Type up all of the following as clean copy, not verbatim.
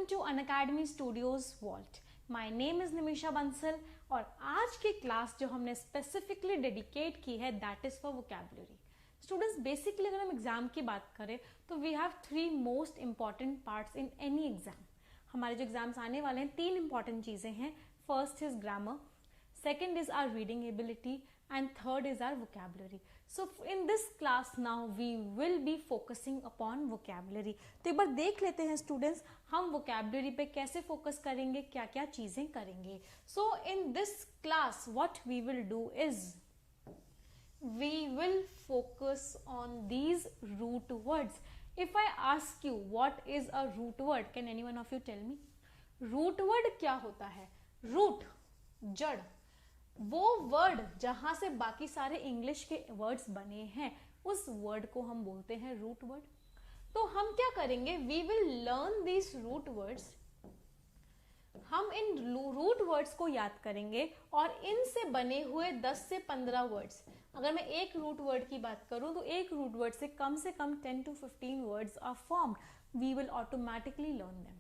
to Unacademy Studios Vault. My name is Nimisha Bansal और आज की क्लास जो हमने स्पेसिफिकली डेडिकेट की है that is for vocabulary. Students basically अगर हम एग्जाम की बात करें तो we have 3 most important parts in any exam. हमारे जो एग्जाम्स आने वाले हैं 3 इंपॉर्टेंट चीजें हैं. First is grammar, second is our reading ability, and third is our vocabulary. So in this class now we will be focusing upon vocabulary. तो एक बार देख लेते हैं स्टूडेंट्स हम vocabulary पे कैसे फोकस करेंगे, क्या क्या चीजें करेंगे. So in this class what we will do is we will focus on these root words. If I ask you what is a root word, can anyone of you tell me? Root word क्या होता है? Root जड़, वो word जहां से बाकी सारे English के वर्ड्स बने हैं उस वर्ड को हम बोलते हैं रूट वर्ड. तो हम क्या करेंगे, we will learn these root words. हम इन रूट वर्ड्स को याद करेंगे और इनसे बने हुए 10 से 15 वर्ड्स. अगर मैं एक रूट वर्ड की बात करूं तो एक रूट वर्ड से कम 10 to 15 words are formed. We will automatically learn them.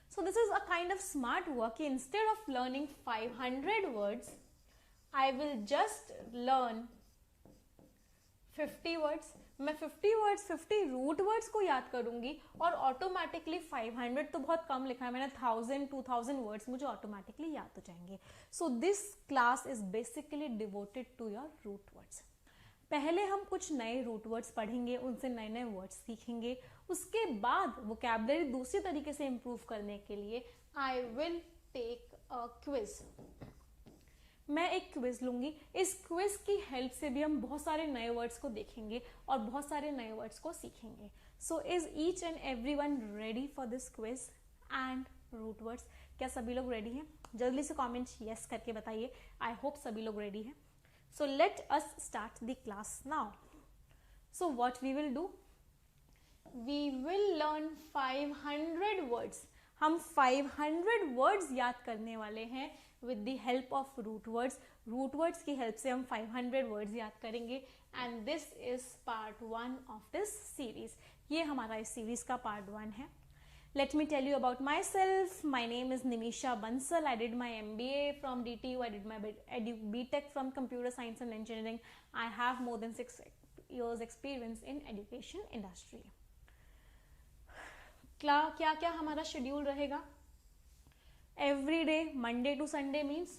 So this is a kind of smart work. Instead of learning 500 words, I will just learn 50 words. मैं 50 words 50 root words को याद करूंगी और automatically 500 तो बहुत कम लिखा है मैंने, 1000 2000 वर्ड्स मुझे ऑटोमेटिकली याद हो जाएंगे. So this class is basically devoted to your root words. पहले हम कुछ नए रूट वर्ड्स पढ़ेंगे, उनसे नए नए वर्ड्स सीखेंगे. उसके बाद वोकैबुलरी दूसरी तरीके से इंप्रूव करने के लिए I will take a quiz. मैं एक क्विज लूंगी. इस क्विज की हेल्प से भी हम बहुत सारे नए वर्ड्स को देखेंगे और बहुत सारे नए वर्ड्स को सीखेंगे. So is each and everyone ready for this quiz and root words? क्या सभी लोग रेडी हैं? जल्दी से कमेंट यस करके बताइए. आई होप सभी लोग रेडी हैं. So let us start the class now. So what we will do? We will learn 500 words. हम 500 words याद करने वाले हैं with the help of root words. Root words की help से हम 500 words याद करेंगे and this is part 1 of this series. ये हमारा इस series का part 1 है. Let me tell you about myself. My name is Nimisha Bansal. I did my MBA from DTU. I did my BTech from Computer Science and Engineering. I have more than 6 years experience in education industry. क्या क्या हमारा schedule रहेगा? Every day, Monday to Sunday means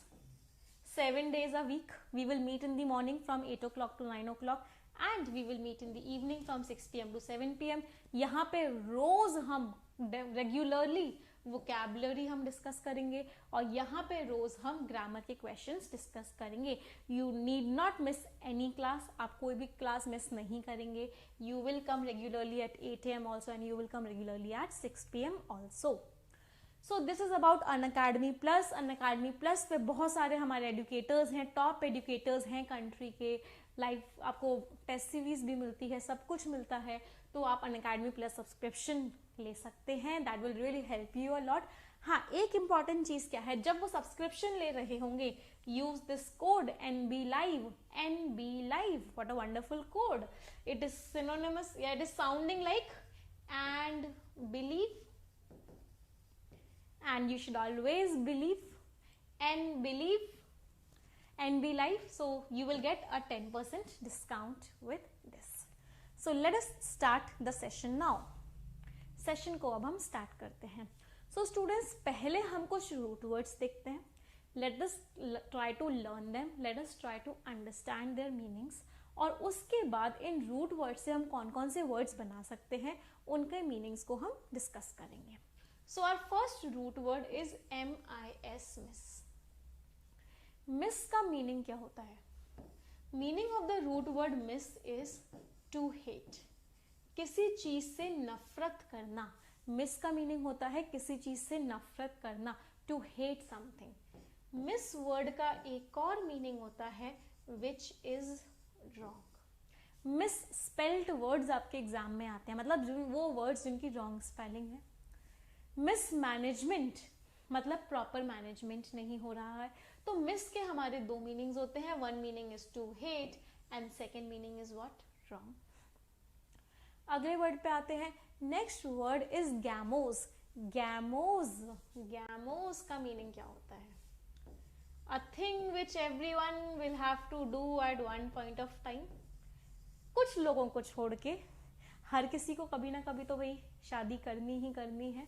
7 days a week. We will meet in the morning from 8 o'clock to 9 o'clock and we will meet in the evening from 6 PM to 7 PM. यहाँ पे रोज हम regularly vocabulary हम discuss करेंगे और यहाँ पे रोज हम grammar के क्वेश्चंस डिस्कस करेंगे. You need not miss any class. आप कोई भी क्लास मिस नहीं करेंगे. You will come regularly at 8 AM also and you will come regularly at 6 PM also. So this is about Unacademy plus. Unacademy plus पे बहुत सारे हमारे educators हैं, टॉप एडुकेटर्स हैं कंट्री के. लाइव आपको टेस्ट सीरीज भी मिलती है, सब कुछ मिलता है. तो आप अनअकैडमी प्लस सब्सक्रिप्शन ले सकते हैं. That will really help you a lot. हाँ, एक इंपॉर्टेंट चीज क्या है, जब वो सब्सक्रिप्शन ले रहे होंगे use this code NB Live. NB Live, what a wonderful code. It is synonymous, या it is sounding like and believe. And you should always believe and believe NB Live. So you will get a 10% discount with this. So let us start the session now. Session को अब हम start करते हैं. So students, पहले हम कुछ root words देखते हैं. Let us try to learn them. Let us try to understand their meanings. और उसके बाद इन root words से हम कौन कौन से words बना सकते हैं उनके meanings को हम discuss करेंगे. So our first root word is MIS, miss. Miss का meaning क्या होता है? Meaning of the root word miss is to hate. किसी चीज से नफरत करना. Miss का meaning होता है किसी चीज से नफरत करना, to hate something. Miss word का एक और meaning होता है which is wrong. Miss spelled words आपके एग्जाम में आते हैं, मतलब वो words जिनकी wrong spelling है. मिसमैनेजमेंट मतलब प्रॉपर मैनेजमेंट नहीं हो रहा है. तो मिस के हमारे 2 मीनिंग्स होते हैं. One meaning is to hate and second meaning is what? Wrong. अगले वर्ड पे आते हैं. Next word is gamos. Gamos, gamos का मीनिंग क्या होता है? A thing which everyone will have to do at one point of time. कुछ लोगों को छोड़ के हर किसी को कभी ना कभी तो भाई शादी करनी ही करनी है।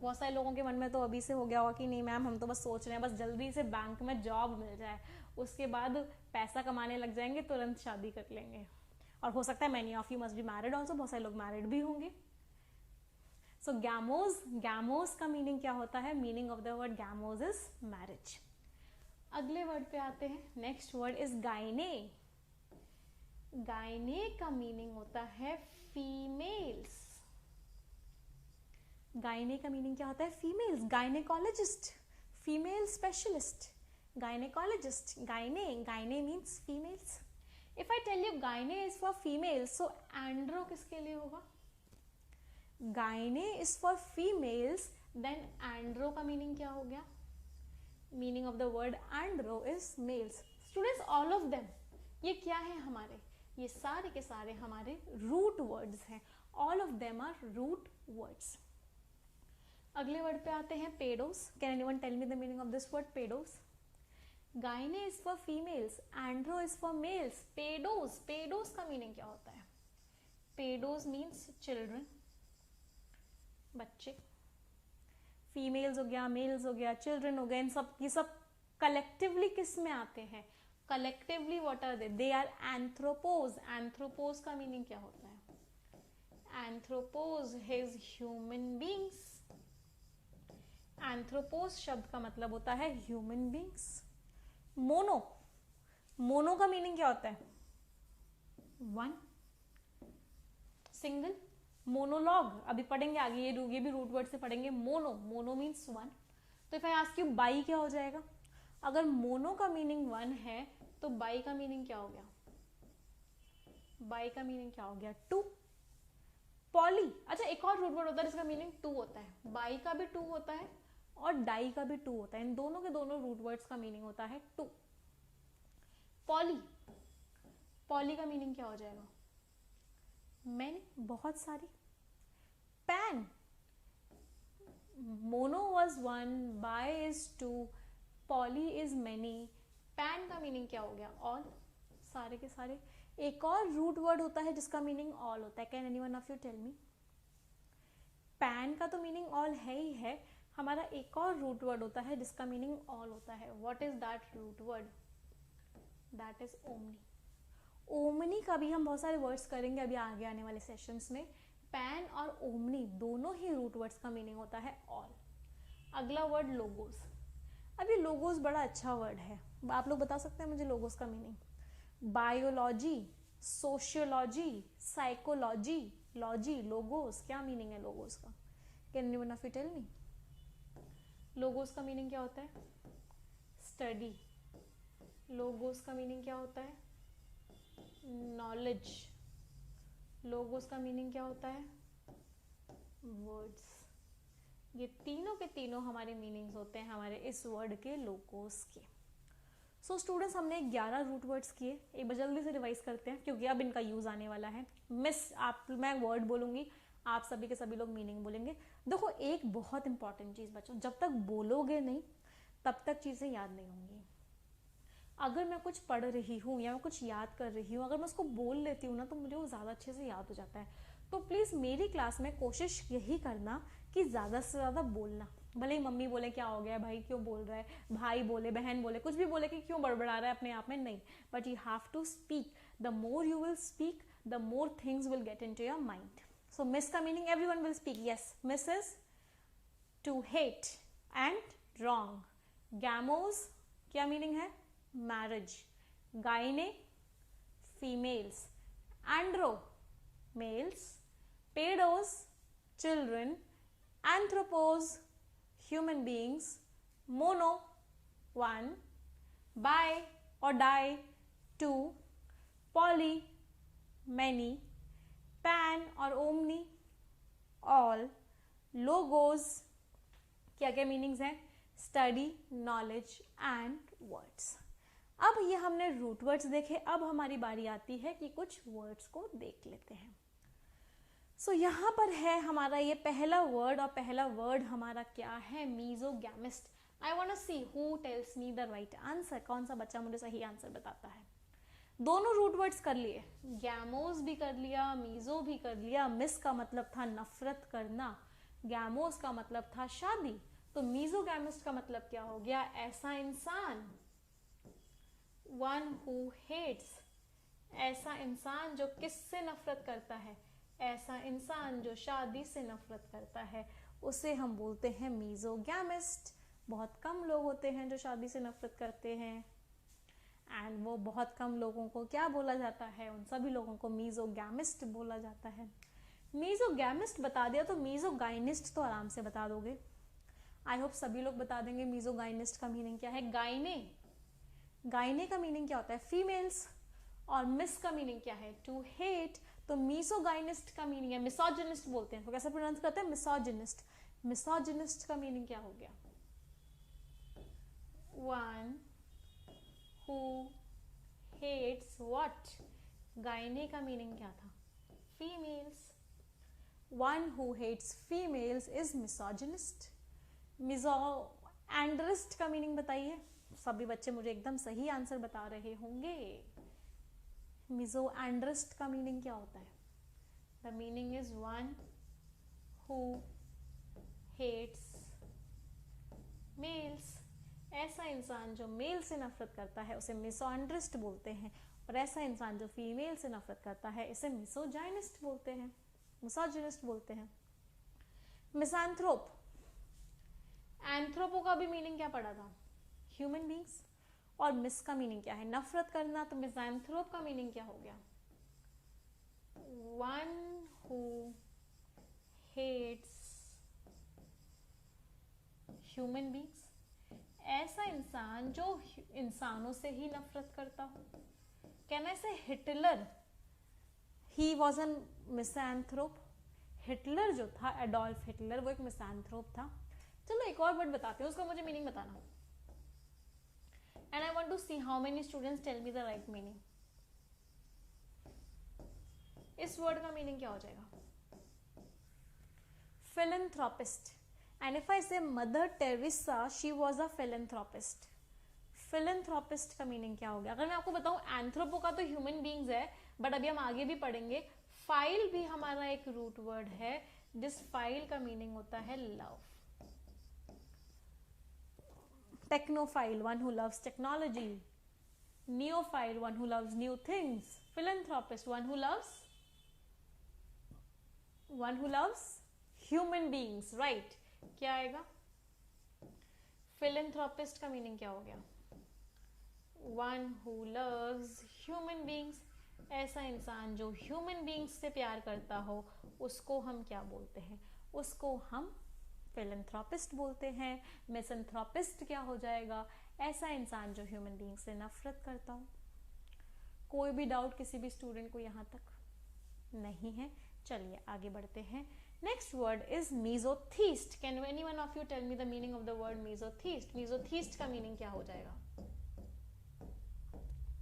बहुत सारे लोगों के मन में तो अभी से हो गया होगा कि नहीं मैम, हम तो बस सोच रहे हैं बस जल्दी से बैंक में जॉब मिल जाए, उसके बाद पैसा कमाने लग जाएंगे, तुरंत शादी कर लेंगे। और हो सकता है many of you must be married also, बहुत सारे लोग मैरिड भी होंगे। सो गैमोज, गैमोज का मीनिंग क्या होता है? Meaning of the word gamos is marriage. अगले वर्ड पे आते हैं। Next word is gyne. Gyne का मीनिंग होता है फीमेल्स। गाइने का मीनिंग क्या होता है? Females. Gynaecologist, female specialist, gynaecologist. Gyne, gyne means females. If I tell you gyne is for females, so andro किसके लिए होगा? Gyne is for females, then andro का मीनिंग क्या हो गया? Meaning of the word andro is males. Students, all of them, ये क्या है हमारे? ये सारे के सारे हमारे रूट वर्ड्स हैं। All of them are root words. अगले वर्ड पे आते हैं, pedos. Can anyone tell me the meaning of this word pedos? Gyne is for females, andro is for males, pedos, pedos का मीनिंग क्या होता है? Pedos means children, बच्चे। Females हो गया, मेल्स हो गया, चिल्ड्रन हो गए, इन सब, ये सब कलेक्टिवली किस में आते हैं? Collectively what are they are anthropos. Anthropos का मीनिंग क्या होता है? Anthropos is human beings. Anthropos शब्द का मतलब होता है ह्यूमन बींग्स। मोनो, मोनो का मीनिंग क्या होता है? One, single. मोनोलॉग अभी पढ़ेंगे आगे, ये भी रूट वर्ड से पढ़ेंगे। Mono, mono means one. तो if I ask you bi क्या हो जाएगा? अगर मोनो का मीनिंग वन है तो बाई का मीनिंग क्या हो गया? बाई का मीनिंग क्या हो गया? टू। पॉली, अच्छा एक और रूट वर्ड होता है जिसका मीनिंग टू होता है। बाई का भी टू होता है और डाई का भी टू होता है। इन दोनों के दोनों रूट वर्ड्स का मीनिंग होता है टू। पॉली, पॉली का मीनिंग क्या हो जाएगा? मैनी, बहुत सारी। Pan, mono was one, bi is two, poly is many. Pan का मीनिंग क्या हो गया? ऑल, सारे के सारे। एक और रूट वर्ड होता है जिसका मीनिंग ऑल होता है। Can anyone of you tell me? Pan का तो मीनिंग ऑल है ही है, हमारा एक और रूट वर्ड होता है जिसका मीनिंग ऑल होता है। What is that root word? That is omni. Omni का भी हम बहुत सारे वर्ड्स करेंगे अभी आगे आने वाले सेशंस में। पैन और ओमनी दोनों ही रूट वर्ड्स का मीनिंग होता है ऑल। अगला वर्ड लोगोस। अब ये लोगोस बड़ा अच्छा वर्ड है, आप लोग बता सकते हैं मुझे लोगोस का meaning? Biology, sociology, psychology, logy, logos, क्या मीनिंग है लोगोस का? Can anyone of you tell me? Logos का मीनिंग क्या होता है? स्टडी। लोगोस का मीनिंग क्या होता है? नॉलेज। लोगोस का मीनिंग क्या होता है? वर्ड्स। ये तीनों के तीनों हमारे मीनिंग्स होते हैं हमारे इस वर्ड के, लोगोस के। सो स्टूडेंट्स, हमने 11 रूट वर्ड्स किए। एक बार जल्दी से रिवाइज करते हैं क्योंकि अब इनका यूज आने वाला है। मिस आप, मैं वर्ड बोलूंगी, आप सभी के सभी लोग मीनिंग बोलेंगे। देखो एक बहुत इंपॉर्टेंट चीज बच्चों, जब तक बोलोगे नहीं तब तक चीजें याद नहीं होंगी। अगर मैं कुछ पढ़ रही हूँ या मैं कुछ याद कर रही हूँ, अगर मैं उसको बोल लेती हूँ ना तो मुझे वो ज़्यादा अच्छे से याद हो जाता है। तो प्लीज़ मेरी क्लास में कोशिश यही करना कि ज़्यादा से ज़्यादा बोलना। भले ही मम्मी बोले क्या हो गया भाई, क्यों बोल रहा है, भाई बोले, बहन बोले, कुछ भी बोले कि क्यों बड़बड़ा रहा है अपने आप में, नहीं, but you have to speak. The more you will speak, the more things will get into your mind. So mis का meaning everyone will speak. Yes, mis is to hate and wrong. Gamos क्या meaning है? Marriage. Gyne, females. Andro, males. Pedos, children. Anthropos, human beings. Mono, one. Bi or die, two. Poly, many. Pan or omni, all. Logos, क्या क्या meanings हैं? Study, knowledge and words. अब ये हमने root words देखे, अब हमारी बारी आती है कि कुछ वर्ड्स को देख लेते हैं। सो यहाँ पर है हमारा ये पहला वर्ड, और पहला वर्ड हमारा क्या है? Misogamist. I want to see who tells me the right answer. कौन सा बच्चा मुझे सही आंसर बताता है? दोनों रूट वर्ड्स कर लिए, गैमोस भी कर लिया, मीजो भी कर लिया। मिस का मतलब था नफरत करना, गैमोस का मतलब था शादी, तो मीजोगैमिस्ट का मतलब क्या हो गया? ऐसा इंसान, वन हु हेट्स, ऐसा इंसान जो किससे नफरत करता है? ऐसा इंसान जो शादी से नफरत करता है, उसे हम बोलते हैं मीजोगैमिस्ट। बहुत कम लोग होते हैं जो शादी से नफरत करते हैं, एंड वो बहुत कम लोगों को क्या बोला जाता है? उन सभी लोगों को मीजोगैमिस्ट बोला जाता है। मीजोगैमिस्ट बता दिया, तो मीजोगाइनिस्ट तो आराम से बता दोगे। आई होप सभी लोग बता देंगे मीजोगाइनिस्ट का मीनिंग क्या है। गाइने, गाइने का मीनिंग क्या होता है? फीमेल्स। और मिस का मीनिंग क्या है? To hate. तो मीसोगाइनिस्ट का मीनिंग है, मिसोजिनिस्ट बोलते हैं, तो कैसे प्रोनाउंस करते हैं? मिसोजिनिस्ट। मिसोजिनिस्ट का मीनिंग क्या हो गया? One who hates what? Gyne का मीनिंग क्या था? Females. One who hates females is misogynist. Misandrist का मीनिंग बताइए। सभी बच्चे मुझे एकदम सही आंसर बता रहे होंगे। मिसोएंड्रिस्ट का मीनिंग क्या होता है? The meaning is one who hates males. ऐसा इंसान जो मेल से नफरत करता है उसे मिसोएंड्रिस्ट बोलते हैं, और ऐसा इंसान जो फीमेल से नफरत करता है इसे मिसोजाइनिस्ट बोलते हैं, मिसोजिनिस्ट बोलते हैं। मिसैंथ्रोप, एंथ्रोपो का भी मीनिंग क्या पड़ा था? Human beings. और मिस का मीनिंग क्या है? नफरत करना, तो मिसैंथ्रोप का मीनिंग क्या हो गया? One who hates human beings. ऐसा इंसान जो इंसानों से ही नफरत करता हो। कहना ऐसे Hitler, he was an misanthrope. Hitler जो था, एडोल्फ हिटलर, वो एक मिसैंथ्रोप था। चलो एक और वर्ड बताते हैं, उसका मुझे मीनिंग बताना, and I want to see how many students tell me the right meaning. इस वर्ड का मीनिंग क्या हो जाएगा? philanthropist. And if I say Mother Teresa, she was a philanthropist. philanthropist का मीनिंग क्या हो गया? अगर मैं आपको बताऊं, एंथ्रोपो का तो ह्यूमन बींग्स है, बट अभी हम आगे भी पढ़ेंगे। फाइल भी हमारा एक रूट वर्ड है, जिस फाइल का मीनिंग होता है love. Technophile, one who loves technology. Neophile, one who loves new things. philanthropist, one who loves human beings, right. क्या आएगा? फिलेंथ्रोपिस्ट का मीनिंग क्या हो गया? One who loves human beings. ऐसा इंसान जो ह्यूमन बींग्स से प्यार करता हो, उसको हम क्या बोलते हैं? उसको हम फिलेंथ्रोपिस्ट बोलते हैं। मिसैंथ्रोपिस्ट क्या हो जाएगा? ऐसा इंसान जो ह्यूमन बींग्स से नफरत करता हो। कोई भी डाउट किसी भी स्टूडेंट को यहाँ तक? नहीं है। चलिए आगे बढ़ते हैं। Next word is mesotheist. Can anyone of you tell me the meaning of the word mesotheist? mesotheist का meaning क्या हो जाएगा?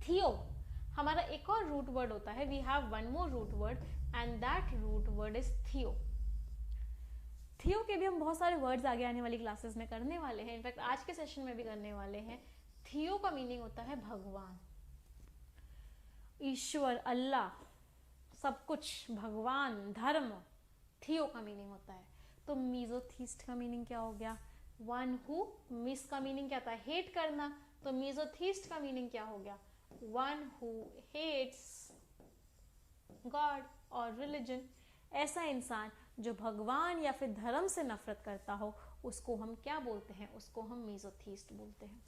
Theo. हमारा एक और root word होता है. We have one more root word and that root word is theo. थियो के भी हम बहुत सारे वर्ड्स आगे आने वाली क्लासेस में करने वाले हैं, इनफैक्ट आज के सेशन में भी करने वाले हैं। थियो का मीनिंग होता है भगवान, ईश्वर, अल्लाह, सब कुछ, भगवान, धर्म। थियो का मीनिंग होता है। तो मीजोथीस्ट का मीनिंग क्या हो गया? One who. मिस का मीनिंग क्या था? हेट करना। तो मीजोथीस्ट का मीनिंग क्या हो गया? वन हु हेट्स गॉड और रिलीजन। ऐसा इंसान जो भगवान या फिर धर्म से नफरत करता हो, उसको हम क्या बोलते हैं? उसको हम मीजोथीस्ट बोलते हैं।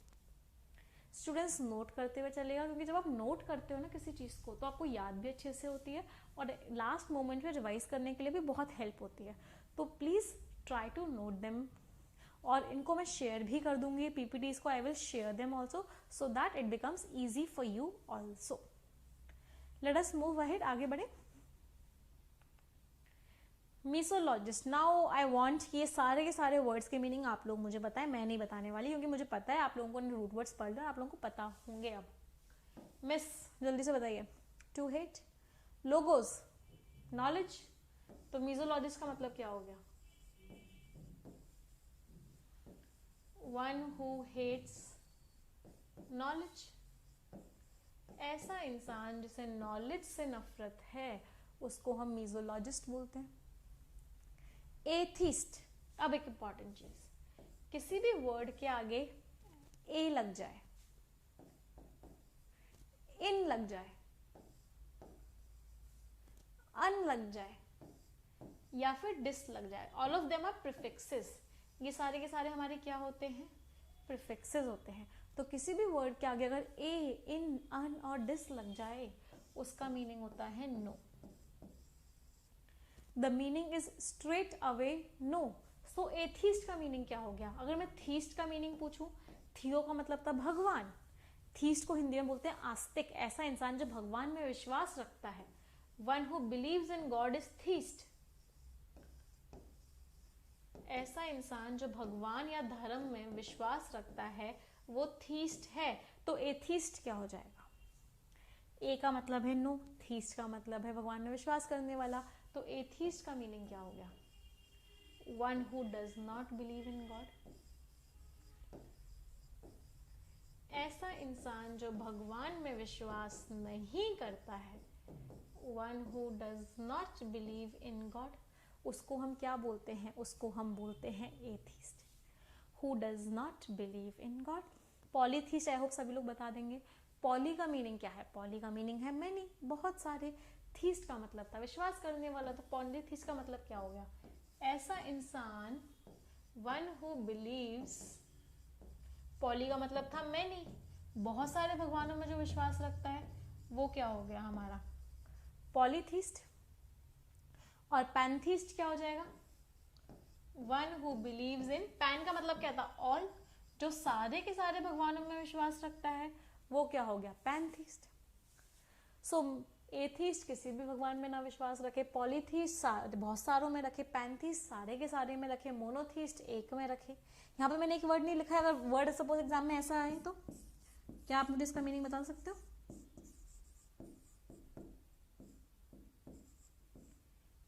स्टूडेंट्स नोट करते हुए चलेगा, क्योंकि जब आप नोट करते हो ना किसी चीज़ को, तो आपको याद भी अच्छे से होती है और लास्ट मोमेंट में रिवाइज करने के लिए भी बहुत हेल्प होती है। तो please try to note them, और इनको मैं शेयर भी कर दूंगी पीपीटीज को। I will share them also so that it becomes easy for you also. Let us move ahead, आगे बढ़े। मीसोलॉजिस्ट। नाउ आई वांट कि ये सारे के सारे वर्ड्स के मीनिंग आप लोग मुझे बताएं, मैं नहीं बताने वाली, क्योंकि मुझे पता है आप लोगों को रूट वर्ड्स पढ़ रहे हैं, आप लोगों को पता होंगे। अब मिस जल्दी से बताइए। टू हेट, लोगोस, नॉलेज, तो मीजोलॉजिस्ट का मतलब क्या हो गया? One who hates knowledge. ऐसा इंसान जिसे नॉलेज से नफरत है उसको हम मीजोलॉजिस्ट बोलते हैं। एथिस्ट, अब एक इंपॉर्टेंट चीज, किसी भी वर्ड के आगे ए लग जाए, इन लग जाए, अन लग जाए या फिर डिस लग जाए, all of them are prefixes. ये सारे के सारे हमारे क्या होते हैं? प्रीफिक्सेस होते हैं। तो किसी भी वर्ड के आगे अगर ए, इन, अन और डिस लग जाए उसका मीनिंग होता है no. The meaning is straight away no. So atheist का मीनिंग क्या हो गया? अगर मैं थीस्ट का मीनिंग पूछूं, थियो का मतलब था भगवान, थीस्ट को हिंदी में बोलते हैं आस्तिक, ऐसा इंसान जो भगवान में विश्वास रखता है। One who believes in God is theist. ऐसा इंसान जो भगवान या धर्म में विश्वास रखता है वो थीस्ट है। तो एथीस्ट क्या हो जाएगा? ए का मतलब है नो, थीस्ट का मतलब है भगवान में विश्वास करने वाला। तो एथीस्ट का मीनिंग क्या हो गया? One who does not believe in God. ऐसा इंसान जो भगवान में विश्वास नहीं करता है, one who does not believe in God, उसको हम क्या बोलते हैं? उसको हम बोलते हैं atheist, who does not believe in God. पॉलीथीस्ट, I hope सभी लोग बता देंगे। पॉली का मीनिंग क्या है? पॉली का मीनिंग है मैनी, बहुत सारे। थीस्ट का मतलब था विश्वास करने वाला, तो पॉलीथीस्ट का मतलब क्या हो गया? ऐसा इंसान, वन हु बिलीव्स, पॉली का मतलब था मैनी, बहुत सारे भगवानों में जो विश्वास रखता है, वो क्या हो गया हमारा? पॉलीथीस्ट। और पैंथीस्ट क्या हो जाएगा? One who believes in, pan का मतलब क्या था? ऑल, जो सारे के सारे भगवानों में विश्वास रखता है वो क्या हो गया? पैंथीस्ट। सो एथीस्ट किसी भी भगवान में ना विश्वास रखे, पॉलीथीस्ट बहुत सारों में रखे, पैंथीस्ट सारे के सारे में रखे, मोनोथीस्ट एक में रखे। यहाँ पे मैंने एक वर्ड नहीं लिखा है, अगर वर्ड सपोज एग्जाम में ऐसा आए तो क्या आप मुझे इसका मीनिंग बता सकते हो?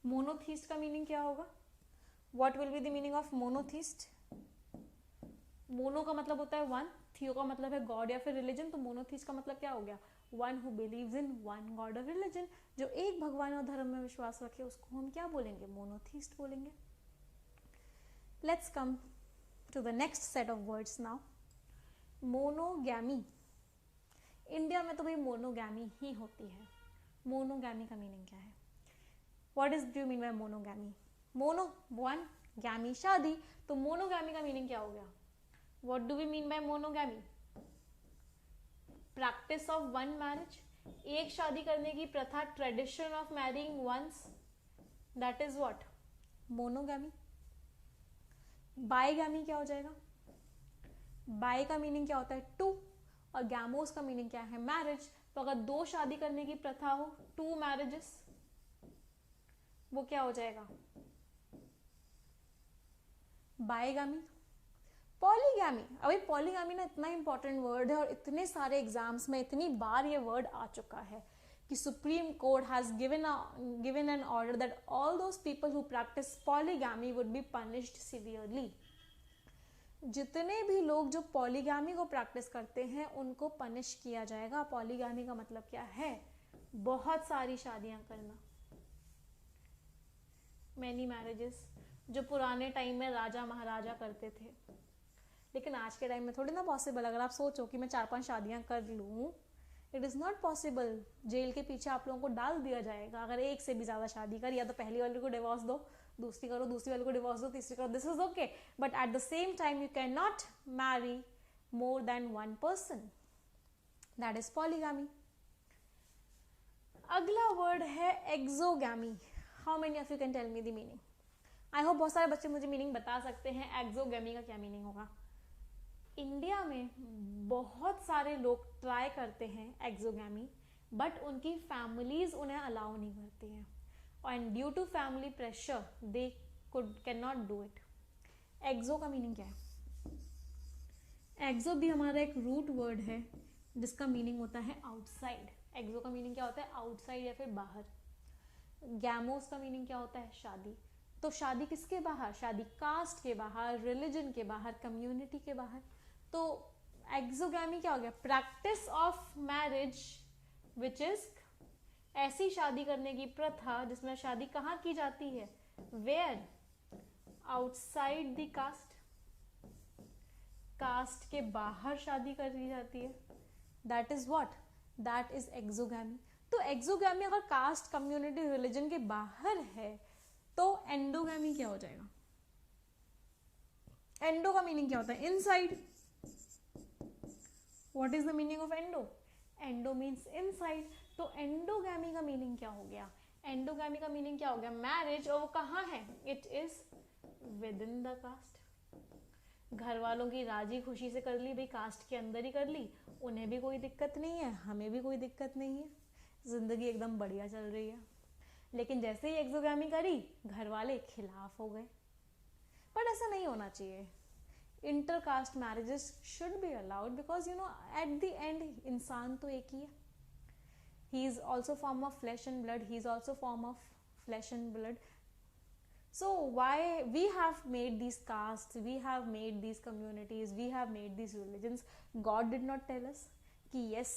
मोनोथीस्ट का मीनिंग क्या होगा? What will be the meaning of monotheist? Mono का मतलब होता है वन, थियो का मतलब है गॉड या फिर रिलीजन, तो मोनोथीस्ट का मतलब क्या हो गया? One who believes in one God और रिलीजन, जो एक भगवान और धर्म में विश्वास रखे उसको हम क्या बोलेंगे? मोनोथीस्ट बोलेंगे। Let's come to the next set of words now. Monogamy. India में तो भाई मोनोगैमी ही होती है। मोनोगैमी का मीनिंग क्या है? What is do mean by monogamy? Mono one, gamy शादी, तो मोनोगैमी का मीनिंग क्या हो गया? What do we mean by monogamy? Practice of one marriage, एक शादी करने की प्रथा, tradition of marrying once, that is what? Monogamy. Bigamy क्या हो जाएगा? बाई का मीनिंग क्या होता है? टू, और गैमोस का मीनिंग क्या है? मैरिज। तो अगर दो शादी करने की प्रथा हो, टू मैरिजेस, वो क्या हो जाएगा? बाइगैमी। पॉलीगैमी, अभी पॉलीगैमी ना इतना इंपॉर्टेंट वर्ड है और इतने सारे एग्जाम्स में इतनी बार ये वर्ड आ चुका है कि supreme court has given an order that all those people who practice polygamy would be punished severely. जितने भी लोग जो पॉलीगैमी को प्रैक्टिस करते हैं उनको पनिश किया जाएगा। पॉलीगैमी का मतलब क्या है? बहुत सारी शादियां करना, मैनी मैरिजेस, जो पुराने टाइम में राजा महाराजा करते थे। लेकिन आज के टाइम में थोड़ी ना पॉसिबल। अगर आप सोचो कि मैं 4-5 शादियां कर लूं, it is not possible. Jail के पीछे आप लोगों को डाल दिया जाएगा अगर एक से भी ज्यादा शादी कर, या तो पहली वाली को डिवोर्स दो, दूसरी करो, दूसरी वाली को डिवोर्स दो, तीसरी करो, this is okay, but at the same time you can not marry more than one person, that is polygamy. अगला वर्ड है exogamy. How many of you can tell me the meaning? I hope बहुत सारे बच्चे मुझे meaning बता सकते हैं exogamy का क्या मीनिंग होगा। इंडिया में बहुत सारे लोग ट्राई करते हैं एक्सोगैमी, बट उनकी फैमिलीज उन्हें अलाउ नहीं करती हैं, and due to family pressure they can not do it. Exo का मीनिंग क्या है? एक्सो भी हमारा एक रूट वर्ड है जिसका मीनिंग होता है आउटसाइड। एक्सो का मीनिंग क्या होता है? आउटसाइड या फिर बाहर। गैमोस का मीनिंग क्या होता है? शादी। तो शादी किसके बाहर? शादी कास्ट के बाहर, रिलीजन के बाहर, कम्युनिटी के बाहर। तो एक्सोगैमी क्या हो गया? Practice of marriage which is ऐसी शादी करने की प्रथा जिसमें शादी कहाँ की जाती है? Where? Outside the caste, caste के बाहर शादी कर ली जाती है। That is what? That is exogamy. तो एक्सोगैमी अगर कास्ट, कम्युनिटी, रिलीजन के बाहर है तो एंडोगैमी क्या हो जाएगा? एंडो का मीनिंग क्या होता है? Inside. What is the meaning of endo? Endo means inside. तो एंडोगैमी का मीनिंग क्या हो गया? एंडोगैमी का मीनिंग क्या हो गया? मैरिज, और वो कहाँ है? It is within the caste. घर वालों की राजी खुशी से कर ली भाई, कास्ट के अंदर ही कर ली, उन्हें भी कोई दिक्कत नहीं है, हमें भी कोई दिक्कत नहीं है, जिंदगी एकदम बढ़िया चल रही है। लेकिन जैसे ही एक्सोगैमी करी, घर वाले खिलाफ हो गए। बट ऐसा नहीं होना चाहिए। Intercaste marriages should be allowed because you know at the end इंसान तो एक ही है। He is also form of flash and blood, he is also form of flash and blood. So why we have made these castes, we have made these communities, we have made these religions? God did not tell us कि yes,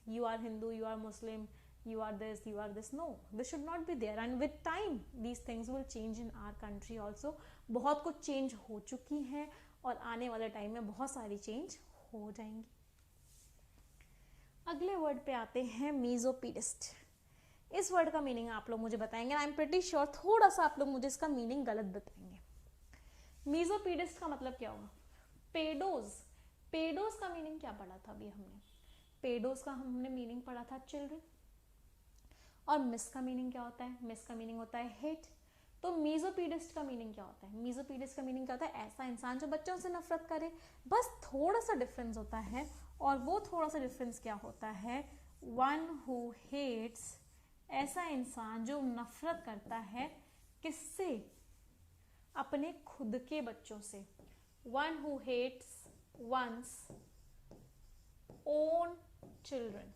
you are Hindu, you are Muslim, you are this, you are this. No, this should not be there. And with time, these things will change in our country also. बहुत कुछ change हो चुकी है और आने वाले time में बहुत सारी change हो जाएंगी. अगले वर्ड पे आते हैं मीजोपीडिस्ट. इस वर्ड का मीनिंग आप लोग मुझे बताएंगे. आई एम प्रिटी श्योर थोड़ा सा आप लोग मुझे इसका मीनिंग गलत बताएंगे. मीजोपीडिस्ट का मतलब क्या होगा? पेडोज. पेडोज का मीनिंग क्या पढ़ा था अभी हमने? पेडोज का हमने मीनिंग पढ़ा था चिल्ड्रन. और मिस का मीनिंग क्या होता है? मिस का मीनिंग होता है हेट. तो मीजोपीडिस्ट का मीनिंग क्या होता है? मीजोपीडिस्ट का मीनिंग क्या होता है? ऐसा इंसान जो बच्चों से नफरत करे. बस थोड़ा सा डिफरेंस होता है, और वो थोड़ा सा डिफरेंस क्या होता है? वन हु हेट्स, ऐसा इंसान जो नफरत करता है. किससे? अपने खुद के बच्चों से. One who hates one's own children.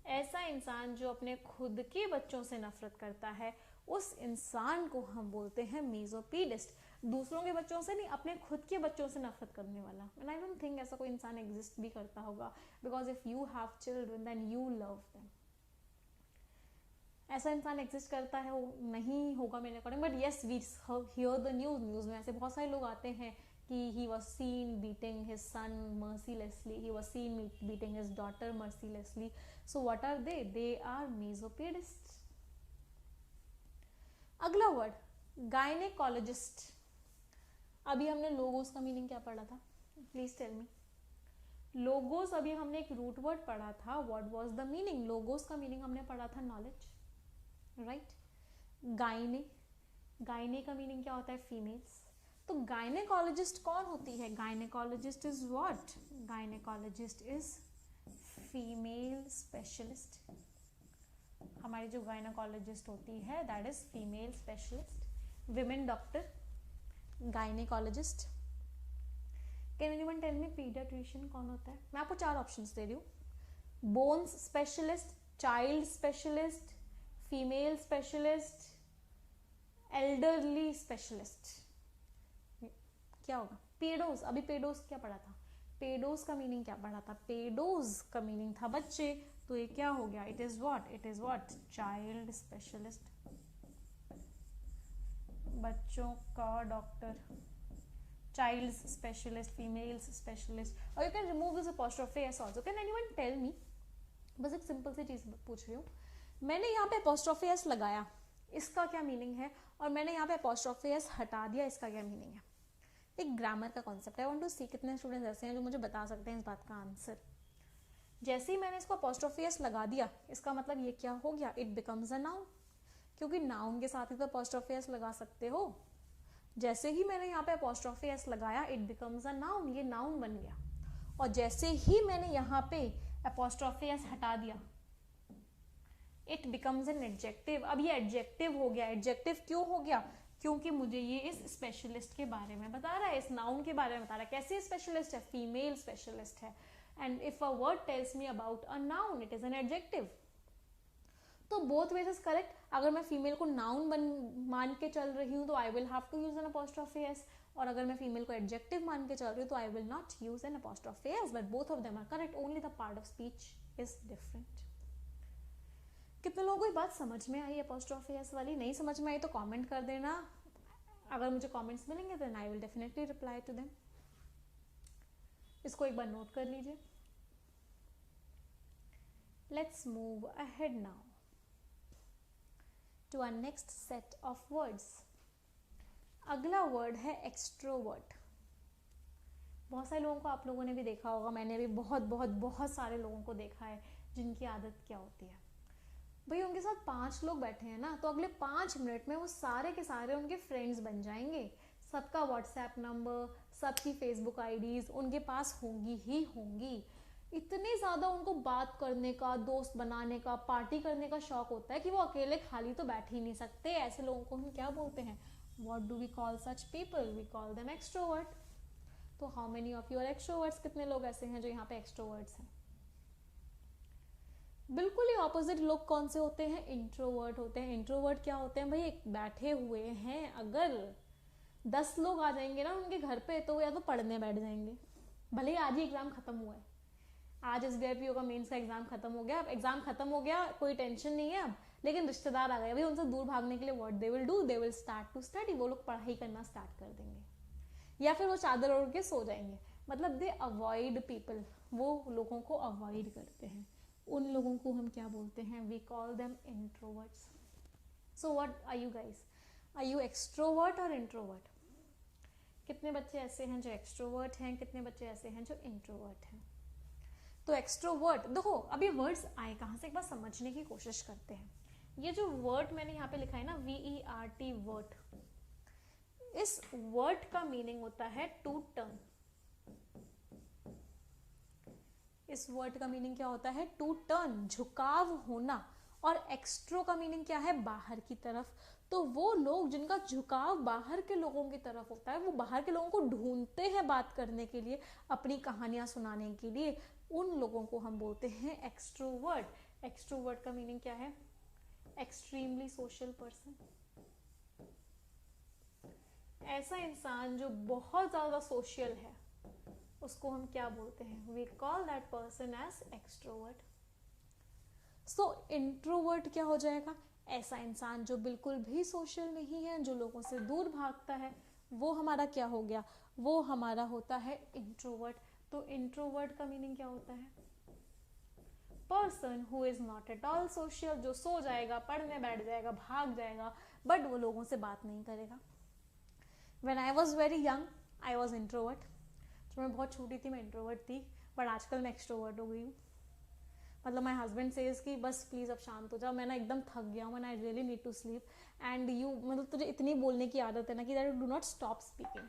ऐसा इंसान जो अपने खुद के बच्चों से नफरत करता है, उस इंसान को हम बोलते हैं मीजोपीडिस्ट. दूसरों के बच्चों से नहीं, अपने खुद के बच्चों से नफरत करने वाला. एंड आई डोंट थिंक ऐसा कोई इंसान एग्जिस्ट भी करता होगा, because if you have children then you love them. ऐसा इंसान एग्जिस्ट करता है वो नहीं होगा मेरे according. But yes, we hear the news में ऐसे बहुत सारे लोग आते हैं कि he was seen beating his son mercilessly, he was seen beating his daughter mercilessly. So what are they? They are mesopedists. अगला वर्ड गायनेकोलॉजिस्ट. अभी हमने लोगोस का मीनिंग क्या पढ़ा था? Please tell me. लोगोस, अभी हमने एक रूट वर्ड पढ़ा था. What was the meaning? Logos का मीनिंग हमने पढ़ा था नॉलेज, राइट? गायने, गायने का मीनिंग क्या होता है? फीमेल्स. तो गायनेकोलॉजिस्ट कौन होती है? Gynaecologist is what? Gynaecologist is female specialist. हमारी जो गायनेकोलॉजिस्ट होती है that is female specialist. Women doctor, gynaecologist. Can anyone tell me paediatrician कौन होता है? मैं आपको 4 ऑप्शंस दे रही हूँ. Bones specialist, child specialist, female specialist, elderly specialist. क्या होगा? पेडोस. अभी पेडोस क्या पढ़ा था? पेडोस का मीनिंग क्या पढ़ा था? पेडोस का मीनिंग था बच्चे. तो ये क्या हो गया? It is what? It is what? Child specialist, बच्चों का doctor. Child specialist, females specialist. और you can remove this apostrophe S also. Can anyone tell me? बस एक सिंपल सी चीज पूछ रही हूँ. मैंने यहाँ पे अपॉस्ट्रोफी एस लगाया, इसका क्या मीनिंग है? और मैंने यहाँ पे अपॉस्ट्रोफी एस हटा दिया, इसका क्या मीनिंग है? एक ग्रामर का कॉन्सेप्ट है. आई वांट टू सी कितने स्टूडेंट्स ऐसे हैं जो मुझे बता सकते हैं इस बात का आंसर. जैसे ही मैंने इसको अपॉस्ट्रोफी एस लगा दिया, इसका मतलब ये क्या हो गया? It becomes a noun. क्योंकि नाउन के साथ ही तो अपॉस्ट्रोफी एस लगा सकते हो. जैसे ही मैंने यहाँ पे अपॉस्ट्रोफी एस लगाया, इट बिकम्स अ नाउन. ये नाउन बन गया. और जैसे ही मैंने यहाँ पे अपॉस्ट्रोफी एस हटा दिया, इट बिकम्स एन एडजेक्टिव. अब ये एडजेक्टिव हो गया. एडजेक्टिव क्यों हो गया? क्योंकि मुझे ये इस स्पेशलिस्ट के बारे में बता रहा है, इस नाउन के बारे में बता रहा है. कैसे स्पेशलिस्ट है? फीमेल स्पेशलिस्ट है. And if a word tells me about a noun, it is an adjective. तो बोथ वेज इज करेक्ट. अगर मैं फीमेल को नाउन मान के चल रही हूँ तो I will have to use an apostrophe s, और अगर मैं फीमेल को एडजेक्टिव मान के चल रही हूँ तो I will not use an apostrophe s, but both of them are correct, only the part of speech is different. कितने लोगों को ये बात समझ में आई अपॉस्ट्रोफी एस वाली? नहीं समझ में आई तो कमेंट कर देना. अगर मुझे कमेंट्स मिलेंगे then I will definitely reply to them. इसको एक बार नोट कर लीजिए. Let's move ahead now to our next set of words. अगला वर्ड है एक्सट्रोवर्ट. बहुत सारे लोगों को आप लोगों ने भी देखा होगा, मैंने भी बहुत बहुत बहुत सारे लोगों को देखा है जिनकी आदत क्या होती है, भाई उनके साथ 5 लोग बैठे हैं ना, तो अगले 5 मिनट में वो सारे के सारे उनके फ्रेंड्स बन जाएंगे. सबका व्हाट्सएप नंबर, सबकी फेसबुक आईडीज उनके पास होंगी ही होंगी. इतने ज़्यादा उनको बात करने का, दोस्त बनाने का, पार्टी करने का शौक होता है कि वो अकेले खाली तो बैठ ही नहीं सकते. ऐसे लोगों को हम क्या बोलते हैं? What do we call such people? We call them extrovert. तो how many of you are extroverts? कितने लोग ऐसे हैं जो यहाँ पे extroverts हैं? बिल्कुल ही ऑपोजिट लोग कौन से होते हैं? इंट्रोवर्ट होते हैं. इंट्रोवर्ट क्या होते हैं भाई? एक बैठे हुए हैं, अगर 10 लोग आ जाएंगे ना उनके घर पे तो वो या तो पढ़ने बैठ जाएंगे, भले ही आज ही एग्जाम खत्म हुआ है, आज SBIPO का मेंस का एग्जाम खत्म हो गया, अब एग्जाम खत्म हो गया, कोई टेंशन नहीं है अब, लेकिन रिश्तेदार आ गए भाई, उनसे दूर भागने के लिए what they will do, they will start to study. वो लोग पढ़ाई करना स्टार्ट कर देंगे या फिर वो चादर ओढ़ के सो जाएंगे. मतलब दे अवॉइड पीपल, वो लोगों को अवॉइड करते हैं. उन लोगों को हम क्या बोलते हैं? We call them introverts. So what are you guys? Are you extrovert और इंट्रोवर्ट? कितने बच्चे ऐसे हैं जो एक्सट्रोवर्ट हैं, कितने बच्चे ऐसे हैं जो इंट्रोवर्ट हैं? तो एक्सट्रोवर्ट, देखो अभी वर्ड्स आए कहाँ से, एक बार समझने की कोशिश करते हैं. ये जो वर्ड मैंने यहाँ पे लिखा है ना, VERT वर्ड, इस वर्ड का मीनिंग होता है टू टर्न. इस वर्ड का मीनिंग क्या होता है? टू टर्न, झुकाव होना. और एक्स्ट्रो का मीनिंग क्या है? बाहर की तरफ. तो वो लोग जिनका झुकाव बाहर के लोगों की तरफ होता है, वो बाहर के लोगों को ढूंढते हैं बात करने के लिए, अपनी कहानियां सुनाने के लिए, उन लोगों को हम बोलते हैं एक्सट्रोवर्ट. एक्सट्रोवर्ट का मीनिंग क्या है? Extremely social person. ऐसा इंसान जो बहुत ज्यादा सोशल है उसको हम क्या बोलते हैं? We call that person as extrovert. So introvert क्या हो जाएगा? ऐसा इंसान जो बिल्कुल भी सोशल नहीं है, जो लोगों से दूर भागता है, वो हमारा क्या हो गया? वो हमारा होता है इंट्रोवर्ट. तो इंट्रोवर्ट का मीनिंग क्या होता है? Person who is not at all social, जो सो जाएगा, पढ़ने बैठ जाएगा, भाग जाएगा, बट वो लोगों से बात नहीं करेगा. When I was very young, I was introvert. जब मैं बहुत छोटी थी मैं इंट्रोवर्ट थी, बट आजकल मैं एक्सट्रोवर्ट हो गई हूँ. मतलब माई हस्बैंड सेज कि बस प्लीज़ अब शांत हो जाओ, मैं ना एकदम थक गया हूँ, I really need to sleep, and you मतलब तुझे इतनी बोलने की आदत है ना कि that do not stop speaking.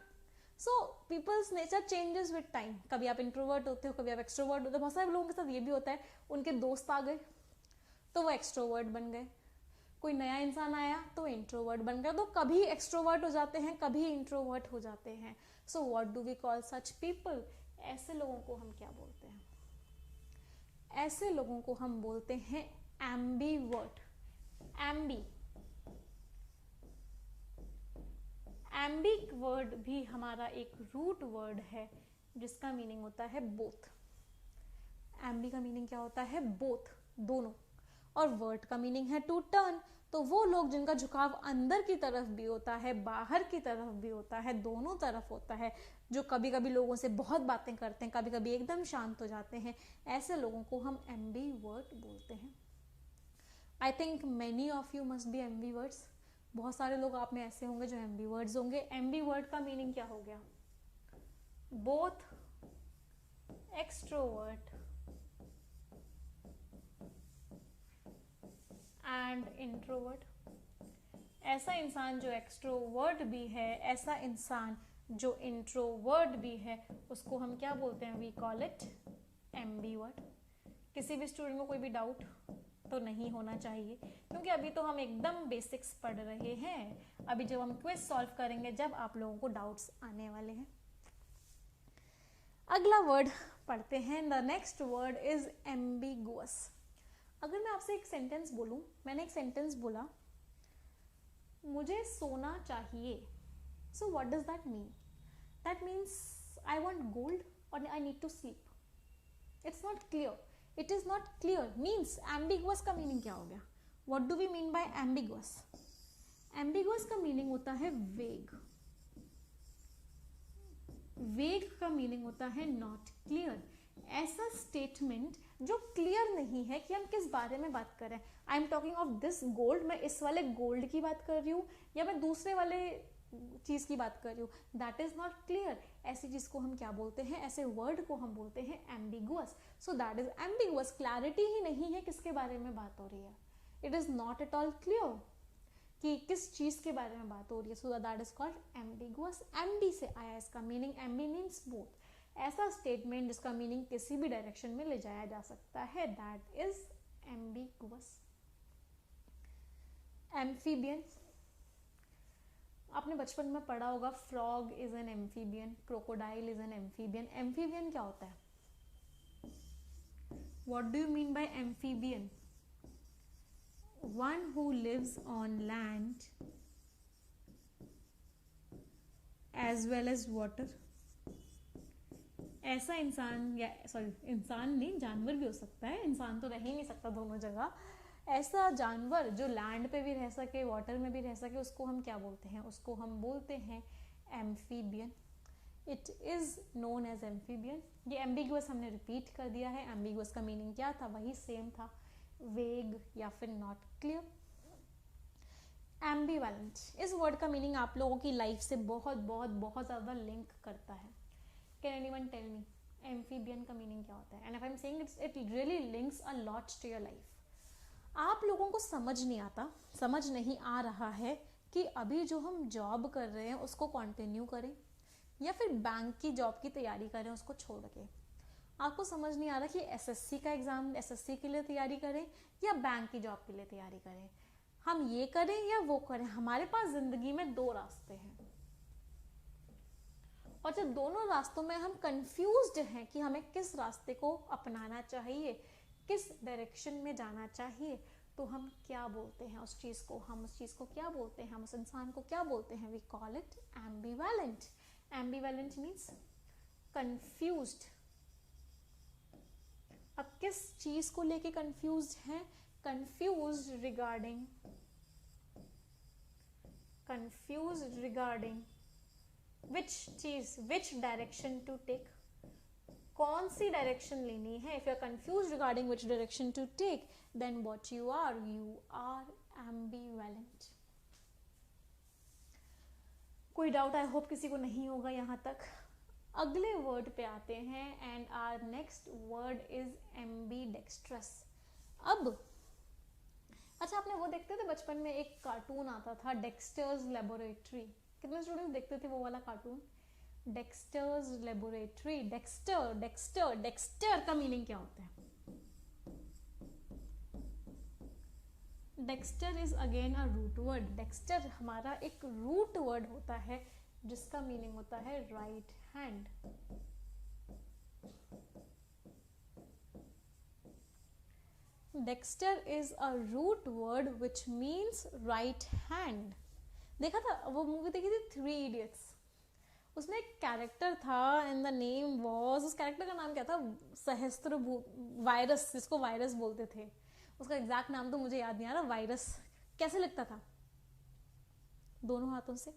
So people's nature changes with time. कभी आप इंट्रोवर्ट होते हो, कभी आप एक्सट्रोवर्ट होते हो. बहुत सारे लोगों के साथ ये भी होता है, उनके दोस्त आ गए तो वो एक्सट्रोवर्ट बन गए, कोई नया इंसान आया तो इंट्रोवर्ट बन गया. तो कभी एक्सट्रोवर्ट हो जाते हैं, कभी इंट्रोवर्ट हो जाते हैं. So what do we call such people? ऐसे लोगों को हम क्या बोलते हैं? ऐसे लोगों को हम बोलते हैं एम्बीवर्ट. एम्बी वर्ड भी हमारा एक रूट वर्ड है जिसका मीनिंग होता है बोथ. एम्बी का मीनिंग क्या होता है? बोथ, दोनों. और वर्ड का मीनिंग है टू टर्न. तो वो लोग जिनका झुकाव अंदर की तरफ भी होता है, बाहर की तरफ भी होता है, दोनों तरफ होता है, जो कभी कभी लोगों से बहुत बातें करते हैं, कभी कभी एकदम शांत हो जाते हैं, ऐसे लोगों को हम एम्बीवर्ट बोलते हैं. I think many of you must be ambiverts. बहुत सारे लोग आप में ऐसे होंगे जो एम्बीवर्ट्स होंगे. एम्बीवर्ट का मीनिंग क्या हो गया? Both extrovert and introvert. ऐसा इंसान जो एक्सट्रोवर्ट भी है, ऐसा इंसान जो इंट्रोवर्ट भी है, उसको हम क्या बोलते हैं? We call it ambivert. किसी भी स्टूडेंट को कोई भी डाउट तो नहीं होना चाहिए, क्योंकि अभी तो हम एकदम बेसिक्स पढ़ रहे हैं. अभी जब हम क्विज सॉल्व करेंगे जब आप लोगों को डाउट्स आने वाले हैं. अगला वर्ड पढ़ते हैं. The next word is ambiguous. अगर मैं आपसे एक सेंटेंस बोलूं, मैंने एक सेंटेंस बोला, मुझे सोना चाहिए, so what does that mean? That means I want gold और I need to sleep. It's not clear. It is not clear means ambiguous का मीनिंग क्या हो गया? What do we mean by ambiguous? Ambiguous का meaning होता है vague. Vague का meaning होता है नॉट क्लियर. ऐसा स्टेटमेंट जो क्लियर नहीं है कि हम किस बारे में बात कर रहे हैं. I am talking of this gold, मैं इस वाले गोल्ड की बात कर रही हूँ या मैं दूसरे वाले चीज की बात कर रही हूँ. That is not clear. ऐसी चीज को हम क्या बोलते हैं? ऐसे वर्ड को हम बोलते हैं ambiguous. So that is ambiguous. Clarity ही नहीं है किसके बारे में बात हो रही है. It is not at all clear कि किस चीज के बारे में बात हो रही है. So that is called ambiguous. Ambi से आया इसका मीनिंग. Ambi means both. ऐसा स्टेटमेंट जिसका मीनिंग किसी भी डायरेक्शन में ले जाया जा सकता है, दैट इज एम्बिगुअस. एम्फीबियन, आपने बचपन में पढ़ा होगा, frog is an amphibian, crocodile is an amphibian. Amphibian क्या होता है? What do you mean bye amphibian? One who lives on land as well as water. ऐसा इंसान, या सॉरी इंसान नहीं, जानवर भी हो सकता है, इंसान तो रह ही नहीं सकता दोनों जगह. ऐसा जानवर जो लैंड पे भी रह सके, वाटर में भी रह सके, उसको हम क्या बोलते हैं? उसको हम बोलते हैं amphibian. It is known as amphibian. ये एम्बिगुअस हमने रिपीट कर दिया है. एम्बिगुअस का मीनिंग क्या था? वही सेम था, वेग या फिर नॉट क्लियर. एम्बिवैलेंट, इस वर्ड का मीनिंग आप लोगों की लाइफ से बहुत बहुत बहुत ज़्यादा लिंक करता है. Can anyone tell me amphibian का मीनिंग क्या होता है? And if I am saying it really links a lot to your life. आप लोगों को समझ नहीं आता, समझ नहीं आ रहा है कि अभी जो हम जॉब कर रहे हैं उसको कंटिन्यू करें या फिर बैंक की जॉब की तैयारी करें उसको छोड़ के. आपको समझ नहीं आ रहा कि एसएससी का एग्जाम, एसएससी के लिए तैयारी करें या बैंक की जॉब के लिए तैयारी करें. हम ये करें या वो करें. हमारे पास जिंदगी में दो रास्ते हैं और जब दोनों रास्तों में हम कंफ्यूज्ड हैं कि हमें किस रास्ते को अपनाना चाहिए, किस डायरेक्शन में जाना चाहिए, तो हम क्या बोलते हैं उस चीज को? हम उस चीज को क्या बोलते हैं? हम उस इंसान को क्या बोलते हैं? We call it ambivalent. Ambivalent means confused. अब किस चीज को लेके कंफ्यूज्ड हैं? कंफ्यूज्ड रिगार्डिंग विच चीज, विच डायरेक्शन टू टेक. कौन सी डायरेक्शन लेनी है? If you are confused regarding which direction to take, then what you are ambivalent. कोई डाउट आई होप किसी को नहीं होगा यहाँ तक. अगले वर्ड पे आते हैं and our next word is ambidextrous. अब अच्छा, आपने वो देखते थे बचपन में, एक कार्टून आता था डेक्स्टर्स लेबोरेटरी. कितने स्टूडेंट्स देखते थे वो वाला cartoon? Dexter's laboratory. Dexter Dexter Dexter का मीनिंग क्या होता है? Dexter is again a root word. Dexter हमारा एक रूट वर्ड होता है जिसका मीनिंग होता है right hand. Dexter is a root word which means right hand. देखा था वो मूवी, देखी थी थ्री इडियट्स. उसमें एक कैरेक्टर था एंड द नेम वाज, उस कैरेक्टर का नाम क्या था? वायरस, जिसको वायरस बोलते थे. उसका एग्जैक्ट नाम तो मुझे याद नहीं आ रहा. वायरस कैसे लिखता था? दोनों हाथों से.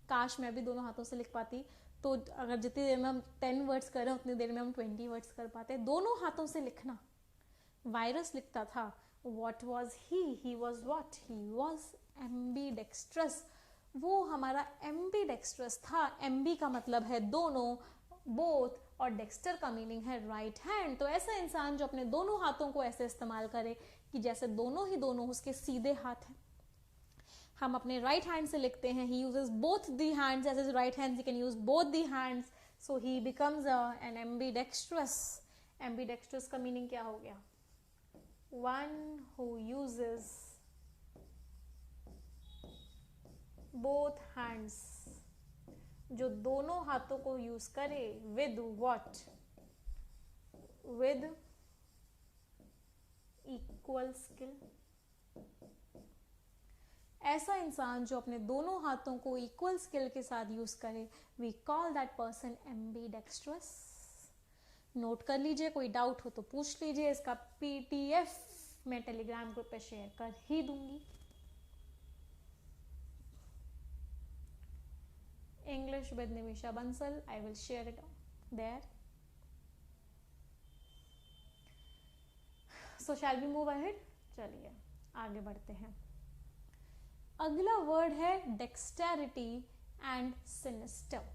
काश मैं भी दोनों हाथों से लिख पाती, तो अगर जितनी देर में हम 10 वर्ड्स कर रहे हैं उतनी देर में हम 20 वर्ड्स कर पाते. दोनों हाथों से लिखना. वायरस लिखता था. What was he? He was what? He was ambidextrous. वो हमारा ambidextrous था. MB का मतलब है दोनों, बोथ, और डेक्स्टर का मीनिंग है राइट हैंड. तो ऐसा इंसान जो अपने दोनों हाथों को ऐसे इस्तेमाल करे कि जैसे दोनों ही दोनों उसके सीधे हाथ हैं. हम अपने राइट हैंड से लिखते हैं. He uses both the hands as his right hands. He can use both the hands. So he becomes an ambidextrous. Ambidextrous का मीनिंग क्या हो गया? One who uses both hands. जो दोनों हाथों को यूज करे. With what? With equal skill, ऐसा इंसान जो अपने दोनों हाथों को इक्वल स्किल के साथ यूज करे, we call that person ambidextrous. Note कर लीजिए, कोई डाउट हो तो पूछ लीजिए, इसका पीटीएफ मैं टेलीग्राम ग्रुप पे शेयर कर ही दूंगी। English with Nimisha Bansal, I will share it there. So shall we move ahead, चलिए आगे बढ़ते हैं। अगला वर्ड है dexterity and sinister.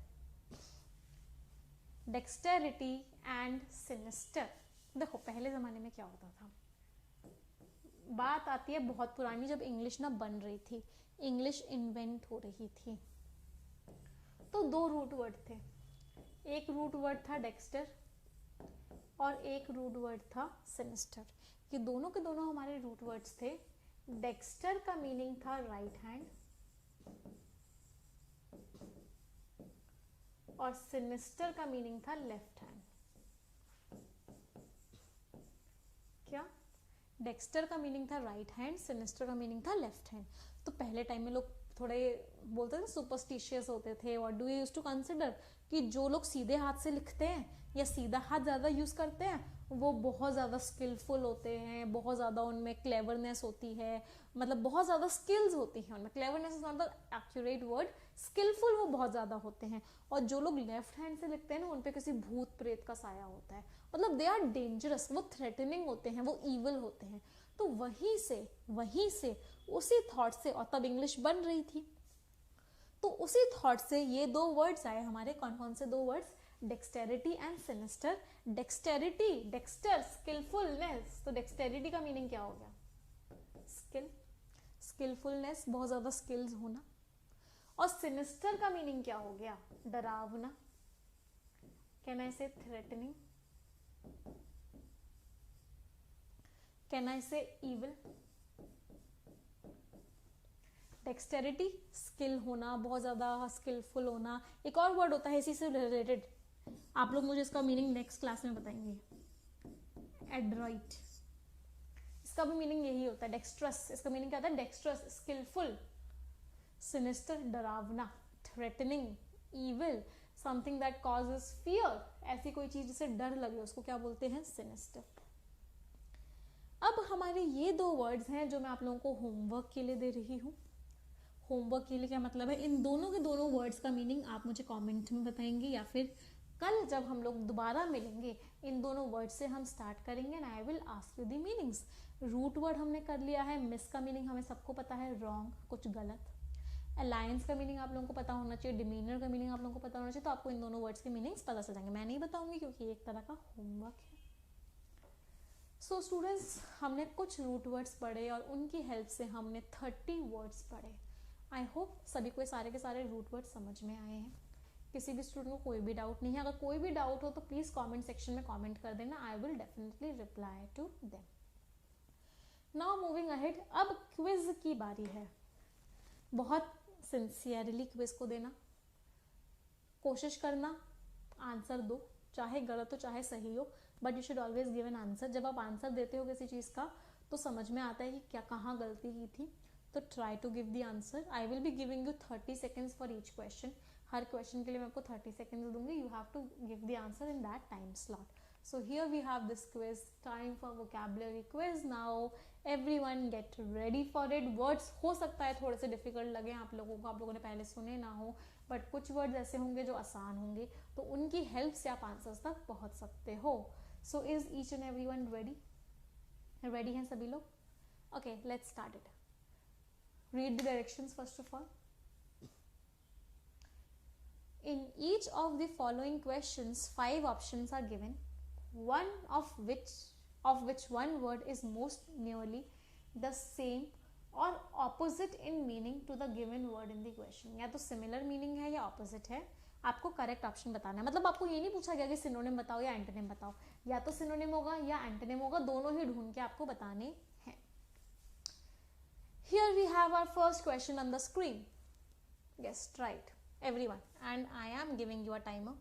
Dexterity and sinister, देखो पहले जमाने में क्या होता था, बात आती है बहुत पुरानी, जब इंग्लिश ना बन रही थी, इंग्लिश इन्वेंट हो रही थी, तो दो रूट वर्ड थे। एक रूट वर्ड था डेक्स्टर और एक रूट वर्ड था सिनिस्टर। ये दोनों के दोनों हमारे रूट वर्ड्स थे। डेक्स्टर का मीनिंग था राइट हैंड और सिनिस्टर का मीनिंग था लेफ्ट हैंड। क्या? डेक्स्टर का मीनिंग था राइट हैंड, सिनिस्टर का मीनिंग था लेफ्ट हैंड। तो पहले टाइम में लोग थोड़े बोलते थे सुपरस्टिशियस होते थे। What do you use to consider, कि जो लोग सीधे हाथ से लिखते हैं या सीधा हाथ ज्यादा यूज करते हैं वो बहुत ज्यादा स्किलफुल होते हैं, बहुत ज्यादा उनमें क्लेवरनेस होती है, मतलब बहुत ज्यादा स्किल्स होती हैं उनमें। Cleverness is not the accurate word, skillful वो बहुत ज्यादा होते हैं। और जो लोग लेफ्ट हैंड से लिखते हैं ना, उनपे किसी भूत प्रेत का साया होता है, मतलब दे आर डेंजरस, वो थ्रेटनिंग होते हैं, वो ईविल होते हैं। तो वहीं से उसी थॉट से, और तब इंग्लिश बन रही थी, तो उसी थॉट से ये दो वर्ड्स आए हमारे। कौन कौन से दो words? Dexterity and sinister. Dexterity, dexter, skilfulness, तो डेक्सटेरिटी का मीनिंग क्या हो गया? स्किल, स्किलफुलनेस, बहुत ज्यादा स्किल्स होना। और सिनिस्टर का मीनिंग क्या हो गया? डरावना। कैन आई से थ्रेटनिंग, कैन आई से इविल। डेक्सटेरिटी, स्किल होना, बहुत ज्यादा स्किलफुल होना। एक और वर्ड होता है इसी से रिलेटेड, आप लोग मुझे इसका मीनिंग नेक्स्ट क्लास में बताएंगे, एड्रॉइट। इसका भी मीनिंग यही होता है, डेक्स्ट्रस। इसका मीनिंग क्या होता है? Dextrous, skillful. सिनिस्टर, डरावना, threatening, evil, something that causes fear, ऐसी कोई चीज जिसे डर लगे उसको क्या बोलते हैं? सिनिस्टर। अब हमारे ये दो वर्ड्स हैं जो मैं आप लोगों को होमवर्क के लिए दे रही हूँ। होमवर्क के लिए क्या मतलब है? इन दोनों के दोनों वर्ड्स का मीनिंग आप मुझे कमेंट में बताएंगे, या फिर कल जब हम लोग दोबारा मिलेंगे इन दोनों वर्ड से हम स्टार्ट करेंगे and I will ask you the meanings. Root word हमने कर लिया है। मिस का मीनिंग हमें सबको पता है, रॉन्ग, कुछ गलत। अलायंस का मीनिंग आप लोगों को पता होना चाहिए, डिमीनर का मीनिंग आप लोगों को पता होना चाहिए। तो आपको इन दोनों वर्ड्स के मीनिंग्स पता चल जाएंगे। मैं नहीं बताऊंगी क्योंकि एक तरह का होमवर्क है। सो स्टूडेंट्स, हमने कुछ रूट वर्ड्स पढ़े और उनकी हेल्प से हमने 30 वर्ड्स पढ़े। आई होप सभी को सारे के सारे रूट वर्ड समझ में आए हैं। किसी भी स्टूडेंट को कोई भी डाउट नहीं है। अगर कोई भी डाउट हो तो प्लीज कमेंट सेक्शन में कमेंट कर देना, I will definitely reply to them. Now moving ahead, अब क्विज की बारी है। बहुत सिंसियरली क्विज को देना, कोशिश करना, आंसर दो, चाहे गलत हो चाहे सही हो, but you should always give an answer. जब आप आंसर देते हो किसी चीज का तो समझ में आता है कि क्या कहाँ गलती की थी। तो try to give the answer. I will be giving you 30 seconds for each question. हर क्वेश्चन के लिए मैं आपको 30 सेकेंड्स दूंगी। You have to give the answer in that time slot. So here we have this quiz, time for vocabulary quiz. Now everyone get ready for it. Words हो सकता है थोड़े से डिफिकल्ट लगे आप लोगों को, आप लोगों ने पहले सुने ना हो, बट कुछ वर्ड्स ऐसे होंगे जो आसान होंगे, तो उनकी हेल्प से आप आंसर्स तक पहुंच सकते हो। So is each and everyone ready? Ready हैं सभी लोग? Okay, let's start it. Read the directions first of all. In each of the following questions, 5 options are given. One of which one word is most nearly the same or opposite in meaning to the given word in the question. या तो similar meaning है या opposite है, आपको correct option बताना है। मतलब आपको ये नहीं पूछा गया कि synonym बताओ या antonym बताओ, या तो synonym होगा या antonym होगा, दोनों ही ढूंढ के आपको बताने हैं। Here we have our first question on the screen. Yes, right, everyone, and I am giving you a timer.